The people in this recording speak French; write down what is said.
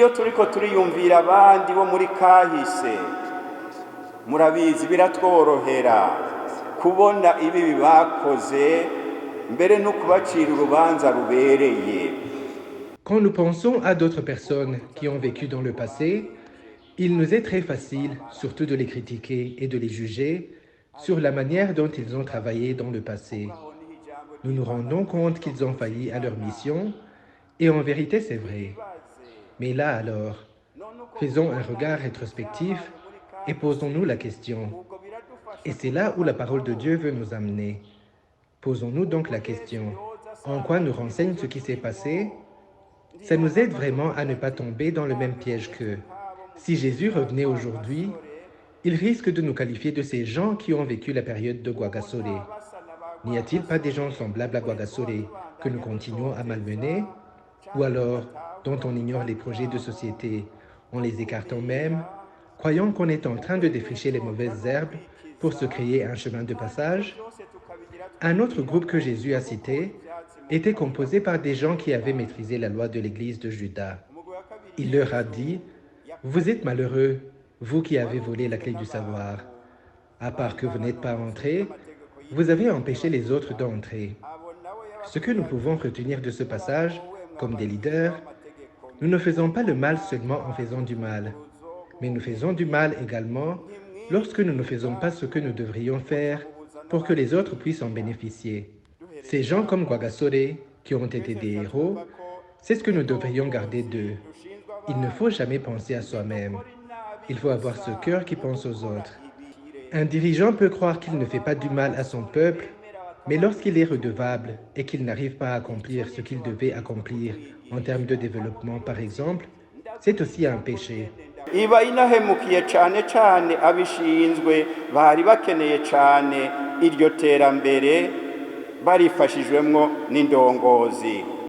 iyo turiko turiyumvira abandi bo muri kahise murabizi biratworohera kubona ibibi bakoze mbere no kubacira urubanza rubereye. Quand nous pensons à d'autres personnes qui ont vécu dans le passé, il nous est très facile, surtout de les critiquer et de les juger sur la manière dont ils ont travaillé dans le passé. Nous nous rendons compte qu'ils ont failli à leur mission, et en vérité c'est vrai. Mais là alors, faisons un regard rétrospectif et posons-nous la question. Et c'est là où la parole de Dieu veut nous amener. Posons-nous donc la question, en quoi nous renseigne ce qui s'est passé? Ça nous aide vraiment à ne pas tomber dans le même piège qu'eux. Si Jésus revenait aujourd'hui, il risque de nous qualifier de ces gens qui ont vécu la période de Rwagasore. N'y a-t-il pas des gens semblables à Rwagasore que nous continuons à malmener? Ou alors, dont on ignore les projets de société, en les écartant même, croyant qu'on est en train de défricher les mauvaises herbes pour se créer un chemin de passage? Un autre groupe que Jésus a cité était composé par des gens qui avaient maîtrisé la loi de l'Église de Juda. Il leur a dit, « Vous êtes malheureux, vous qui avez volé la clé du savoir. À part que vous n'êtes pas entrés, vous avez empêché les autres d'entrer. » Ce que nous pouvons retenir de ce passage, comme des leaders, nous ne faisons pas le mal seulement en faisant du mal, mais nous faisons du mal également lorsque nous ne faisons pas ce que nous devrions faire pour que les autres puissent en bénéficier. Ces gens comme Rwagasore, qui ont été des héros, c'est ce que nous devrions garder d'eux. Il ne faut jamais penser à soi-même. Il faut avoir ce cœur qui pense aux autres. Un dirigeant peut croire qu'il ne fait pas du mal à son peuple, mais lorsqu'il est redevable et qu'il n'arrive pas à accomplir ce qu'il devait accomplir en termes de développement, par exemple, c'est aussi un péché. Iba inahemukiye cyane cyane abishinzwe bari bakeneye cyane iryo terambere barifashijwemwo n'indongozi.